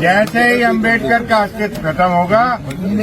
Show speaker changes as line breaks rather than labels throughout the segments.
जैसे ही अम्बेडकर का अस्तित्व खत्म होगा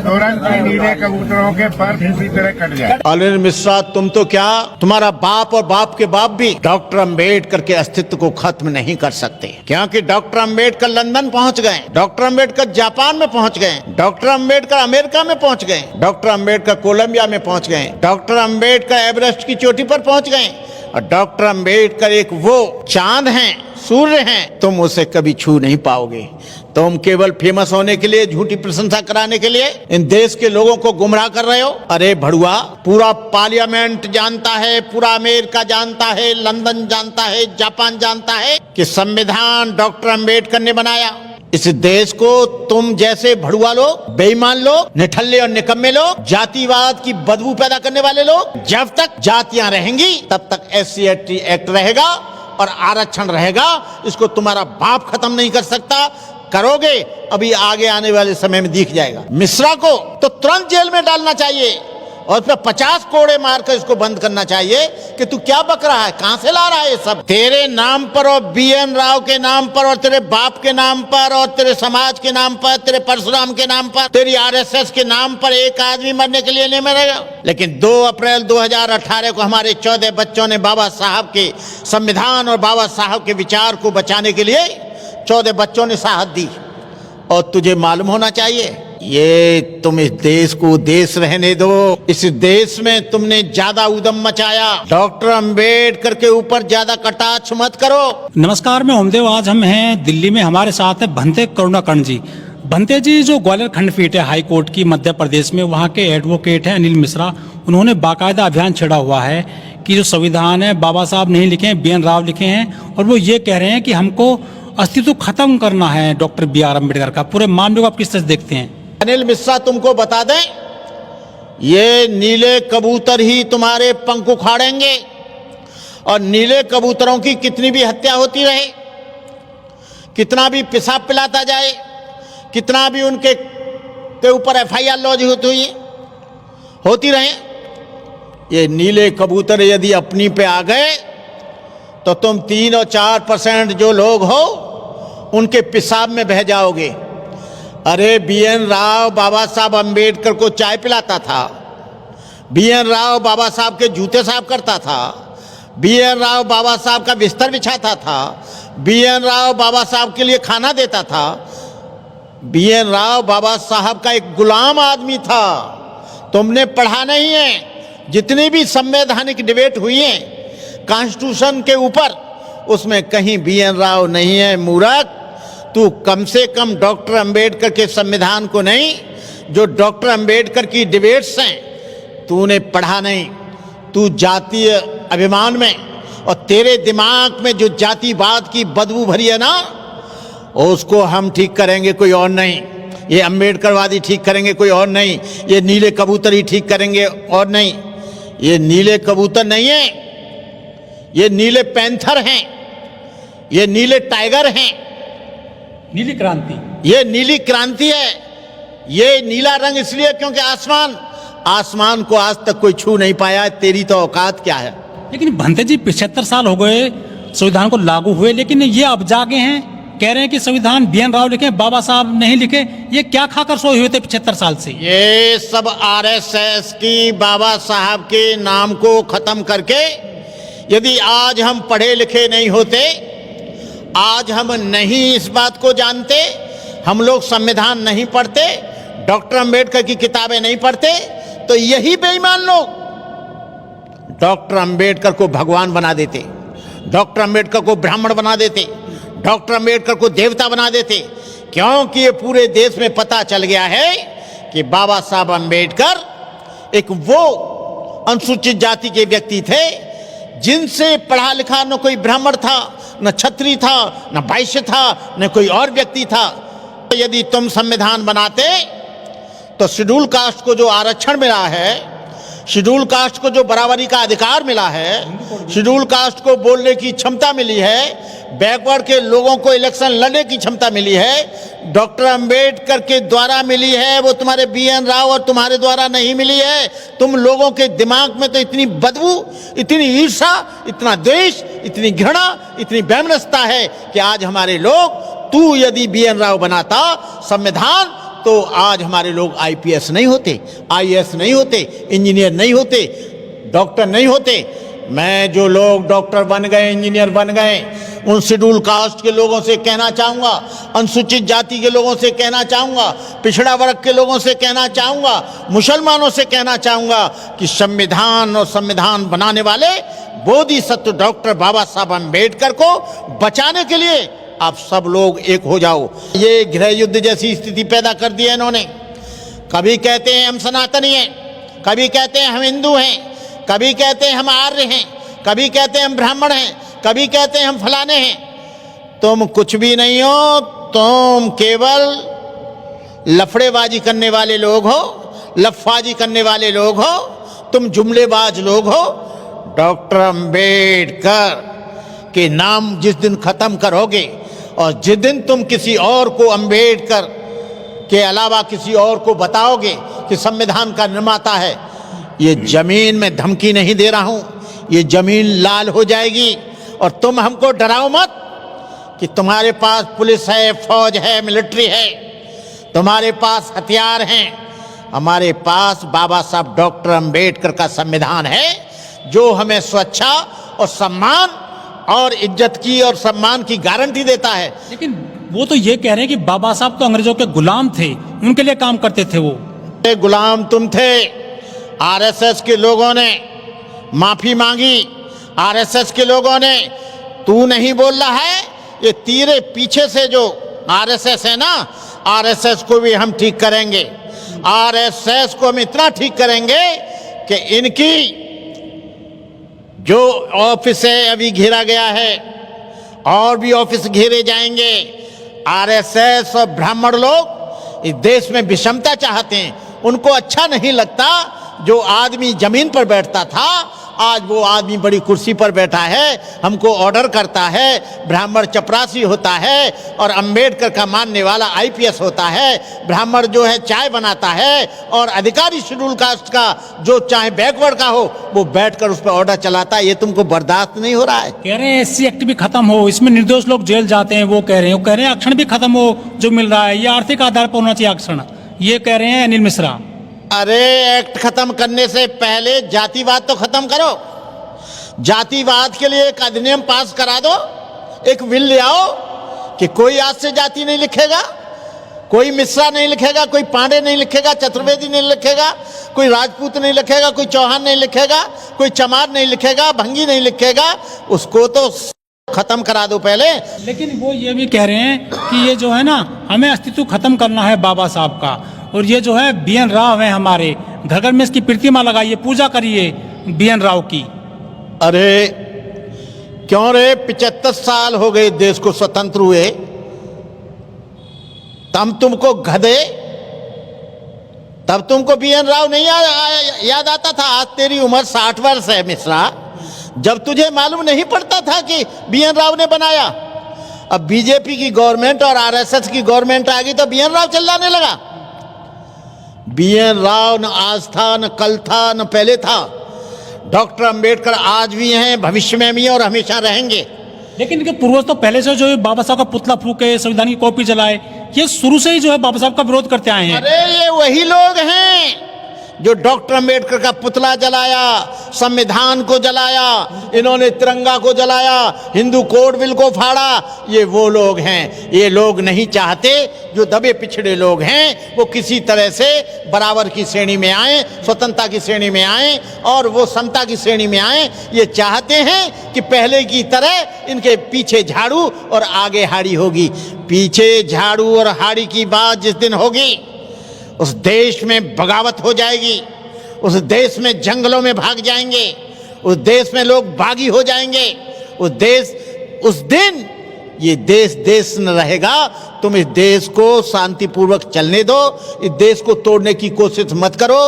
तुरंत ही नीले कबूतरों के पर पूरी तरह कट जाए।
अनिल मिश्रा, तुम तो क्या, तुम्हारा बाप और बाप के बाप भी डॉक्टर अम्बेडकर के अस्तित्व को खत्म नहीं कर सकते, क्योंकि डॉक्टर अम्बेडकर लंदन पहुंच गए, डॉक्टर अम्बेडकर जापान में पहुंच गए, डॉक्टर अम्बेडकर अमेरिका में पहुंच गए, डॉक्टर अम्बेडकर कोलंबिया में पहुंच गए, डॉक्टर अम्बेडकर एवरेस्ट की चोटी पर पहुंच गए, और डॉक्टर अम्बेडकर एक वो चांद हैं, सूर्य हैं, तुम उसे कभी छू नहीं पाओगे। तुम केवल फेमस होने के लिए, झूठी प्रशंसा कराने के लिए इन देश के लोगों को गुमराह कर रहे हो। अरे भड़ुआ, पूरा पार्लियामेंट जानता है, पूरा अमेरिका जानता है, लंदन जानता है, जापान जानता है कि संविधान डॉक्टर अम्बेडकर ने बनाया। इस देश को तुम जैसे भड़ुआ लोग, बेईमान लोग, निठल्ले और निकम्मे लोग, जातिवाद की बदबू पैदा करने वाले लोग, जब तक जातियां रहेंगी तब तक SC/ST एक्ट रहेगा और आरक्षण रहेगा। इसको तुम्हारा बाप खत्म नहीं कर सकता। करोगे, अभी आगे आने वाले समय में दिख जाएगा। मिश्रा को तो तुरंत जेल में डालना चाहिए और फिर 50 कोड़े मारकर इसको बंद करना चाहिए कि तू क्या बक रहा है, कहां से ला रहा है ये सब। तेरे नाम पर और BN राव के नाम पर और तेरे बाप के नाम पर और तेरे समाज के नाम पर, तेरे परशुराम के नाम पर, तेरी RSS के नाम पर एक आदमी मरने के लिए नहीं मरेगा। लेकिन 2 अप्रैल 2018 को हमारे 14 बच्चों ने बाबा साहब के संविधान और बाबा साहब के विचार को बचाने के लिए 14 बच्चों ने शहादत दी। और तुझे मालूम होना चाहिए, ये तुम इस देश को देश रहने दो। इस देश में तुमने ज्यादा उदम मचाया। डॉक्टर अम्बेडकर के ऊपर ज्यादा कटाक्ष मत करो।
नमस्कार, मैं ओमदेव। आज हम हैं दिल्ली में, हमारे साथ है भंते करुणाकर्ण जी। भंते जी जो ग्वालियर खंडपीठ है हाई कोर्ट की मध्य प्रदेश में, वहाँ के एडवोकेट हैं अनिल मिश्रा। उन्होंने बाकायदा अभियान छेड़ा हुआ है कि जो संविधान है बाबा साहब नहीं लिखे हैं, BN राव लिखे हैं, और वो ये कह रहे हैं कि हमको अस्तित्व खत्म करना है डॉक्टर BR अम्बेडकर का। पूरे मामले को आप किस तरह देखते हैं?
अनिल मिश्रा, तुमको बता दें, ये नीले कबूतर ही तुम्हारे पंख उखाड़ेंगे और नीले कबूतरों की कितनी भी हत्या होती रहे, कितना भी पेशाब पिलाता जाए, कितना भी उनके ऊपर FIR लॉन्च होती रहे, ये नीले कबूतर यदि अपनी पे आ गए तो तुम 3 और 4% जो लोग हो उनके पेशाब में बह जाओगे। अरे BN राव बाबा साहब अम्बेडकर को चाय पिलाता था, BN राव बाबा साहब के जूते साफ करता था, BN राव बाबा साहब का बिस्तर बिछाता था, BN राव बाबा साहब के लिए खाना देता था, BN राव बाबा साहब का एक गुलाम आदमी था। तुमने पढ़ा नहीं है। जितनी भी संवैधानिक डिबेट हुई है कॉन्स्टिट्यूशन के ऊपर, उसमें कहीं BN राव नहीं है। मूर्ख, तू कम से कम डॉक्टर अम्बेडकर के संविधान को नहीं, जो डॉक्टर अम्बेडकर की डिबेट्स हैं, तूने पढ़ा नहीं। तू जातीय अभिमान में और तेरे दिमाग में जो जातिवाद की बदबू भरी है ना, उसको हम ठीक करेंगे, कोई और नहीं। ये अम्बेडकरवादी ठीक करेंगे, कोई और नहीं। ये नीले कबूतर ही ठीक करेंगे, और नहीं। ये नीले कबूतर नहीं है, ये नीले पैंथर हैं, ये नीले टाइगर हैं।
नीली क्रांति, ये
नीली क्रांति है। ये नीला रंग इसलिए क्योंकि आसमान को आज तक कोई छू नहीं पाया। तेरी तो औकात क्या है।
लेकिन भंते जी 75 साल हो गए संविधान को लागू हुए, लेकिन ये अब जागे हैं, कह रहे हैं कि संविधान BN राव लिखे, बाबा साहब नहीं लिखे। ये क्या खाकर सोए हुए थे 75 साल से?
ये सब RSS की बाबा साहब के नाम को खत्म करके, यदि आज हम पढ़े लिखे नहीं होते, आज हम नहीं इस बात को जानते, हम लोग संविधान नहीं पढ़ते, डॉक्टर अम्बेडकर की किताबें नहीं पढ़ते, तो यही बेईमान लोग डॉक्टर अम्बेडकर को भगवान बना देते, डॉक्टर अम्बेडकर को ब्राह्मण बना देते, डॉक्टर अम्बेडकर को देवता बना देते। क्योंकि ये पूरे देश में पता चल गया है कि बाबा साहब अम्बेडकर एक वो अनुसूचित जाति के व्यक्ति थे जिनसे पढ़ा लिखा न कोई ब्राह्मण था, न क्षत्रिय था, न वैश्य था, न कोई और व्यक्ति था। तो यदि तुम संविधान बनाते तो शेड्यूल कास्ट को जो आरक्षण मिला है, शेड्यूल कास्ट को जो बराबरी का अधिकार मिला है, शेड्यूल कास्ट को बोलने की क्षमता मिली है, बैकवर्ड के लोगों को इलेक्शन लड़ने की क्षमता मिली है, डॉक्टर अम्बेडकर के द्वारा मिली है। वो तुम्हारे BN राव और तुम्हारे द्वारा नहीं मिली है। तुम लोगों के दिमाग में तो इतनी बदबू, इतनी ईर्ष्या, इतना द्वेष, इतनी घृणा, इतनी वैमनस्यता है कि आज हमारे लोग तू यदि BN राव बनाता संविधान तो आज हमारे लोग IPS नहीं होते, IAS नहीं होते, इंजीनियर नहीं होते, डॉक्टर नहीं होते। मैं जो लोग डॉक्टर बन गए, इंजीनियर बन गए, उन शेड्यूल कास्ट के लोगों से कहना चाहूँगा, अनुसूचित जाति के लोगों से कहना चाहूँगा, पिछड़ा वर्ग के लोगों से कहना चाहूँगा, मुसलमानों से कहना चाहूँगा कि संविधान और संविधान बनाने वाले बोधिसत्व डॉक्टर बाबा साहब अम्बेडकर को बचाने के लिए आप सब लोग एक हो जाओ। ये गृह युद्ध जैसी स्थिति पैदा कर दी है इन्होंने। कभी कहते हैं हम सनातनी हैं, कभी कहते हैं हम हिंदू हैं, कभी कहते हैं हम आर्य हैं, कभी कहते हैं हम ब्राह्मण हैं, कभी कहते हैं हम फलाने हैं। तुम कुछ भी नहीं हो, तुम केवल लफड़ेबाजी करने वाले लोग हो, लफाजी करने वाले लोग हो, तुम जुमलेबाज लोग हो। डॉक्टर अंबेडकर के नाम जिस दिन खत्म करोगे और जिस दिन तुम किसी और को अंबेडकर के अलावा किसी और को बताओगे कि संविधान का निर्माता है, ये जमीन में धमकी नहीं दे रहा हूं, ये जमीन लाल हो जाएगी। और तुम हमको डराओ मत कि तुम्हारे पास पुलिस है, फौज है, मिलिट्री है, तुम्हारे पास हथियार हैं। हमारे पास बाबा साहब डॉक्टर अंबेडकर का संविधान है जो हमें स्वच्छता और सम्मान और इज्जत की और सम्मान की गारंटी देता है।
लेकिन वो तो ये कह रहे हैं कि बाबा साहब तो अंग्रेजों के गुलाम थे, उनके लिए काम करते थे वो।
गुलाम तुम थे। RSS के लोगों ने माफी मांगी, RSS के लोगों ने, तू नहीं बोल रहा है, ये तेरे पीछे से जो RSS है ना, RSS को भी हम ठीक करेंगे। RSS को हम इतना ठीक करेंगे कि इनकी जो ऑफिस है अभी घेरा गया है, और भी ऑफिस घेरे जाएंगे। RSS और ब्राह्मण लोग इस देश में विषमता चाहते हैं। उनको अच्छा नहीं लगता जो आदमी जमीन पर बैठता था, आज वो आदमी बड़ी कुर्सी पर बैठा है, हमको ऑर्डर करता है। ब्राह्मण चपरासी होता है और अंबेडकर का मानने वाला IPS होता है। ब्राह्मण जो है चाय बनाता है और अधिकारी शेड्यूल कास्ट का जो चाहे बैकवर्ड का हो वो बैठकर उस पर ऑर्डर चलाता है। ये तुमको बर्दाश्त नहीं हो रहा है।
कह रहे हैं SC एक्ट भी खत्म हो, इसमें निर्दोष लोग जेल जाते हैं, वो कह रहे हैं आरक्षण भी खत्म हो जो मिल रहा है, ये आर्थिक आधार पर होना चाहिए आरक्षण, ये कह रहे हैं अनिल मिश्रा।
अरे एक्ट खत्म करने से पहले जातिवाद तो खत्म करो। जातिवाद के लिए एक अधिनियम पास करा दो, एक बिल ले आओ कि कोई आज से जाति नहीं लिखेगा, कोई मिश्रा नहीं लिखेगा, कोई पांडे नहीं लिखेगा, चतुर्वेदी नहीं लिखेगा, कोई राजपूत नहीं लिखेगा, कोई चौहान नहीं लिखेगा, कोई चमार नहीं लिखेगा, भंगी नहीं लिखेगा। उसको तो खत्म करा दो पहले।
लेकिन वो ये भी कह रहे हैं कि ये जो है ना, हमें अस्तित्व खत्म करना है बाबा साहब का, और ये जो है BN राव है हमारे, घर घर में इसकी प्रतिमा लगाइए, पूजा करिए BN राव की।
अरे क्यों रे, 75 साल हो गए देश को स्वतंत्र हुए, तब तुमको गधे, तब तुमको BN राव नहीं याद आता था। आज तेरी उम्र 60 वर्ष है मिश्रा, जब तुझे मालूम नहीं पड़ता था कि BN राव ने बनाया। अब BJP की गवर्नमेंट और RSS की गवर्नमेंट आ गई तो BN राव चिल्लाने लगा। BN राव न आज था, न कल था, न पहले था। डॉक्टर अंबेडकर आज भी हैं, भविष्य में भी और हमेशा रहेंगे।
लेकिन इनके पूर्वज तो पहले से जो है बाबा साहब का पुतला फूके, संविधान की कॉपी जलाए, ये शुरू से ही जो है बाबा साहब का विरोध करते आए हैं।
अरे ये वही लोग हैं जो डॉक्टर अंबेडकर का पुतला जलाया, संविधान को जलाया, इन्होंने तिरंगा को जलाया, हिंदू कोड बिल को फाड़ा। ये वो लोग हैं। ये लोग नहीं चाहते जो दबे पिछड़े लोग हैं वो किसी तरह से बराबर की श्रेणी में आए, स्वतंत्रता की श्रेणी में आए और वो समता की श्रेणी में आए। ये चाहते हैं कि पहले की तरह इनके पीछे झाड़ू और आगे हाड़ी होगी। पीछे झाड़ू और हाड़ी की बात जिस दिन होगी, उस देश में बगावत हो जाएगी, उस देश में जंगलों में भाग जाएंगे, उस देश में लोग बागी हो जाएंगे। उस दिन ये देश न रहेगा। तुम इस देश को शांतिपूर्वक चलने दो, इस देश को तोड़ने की कोशिश मत करो।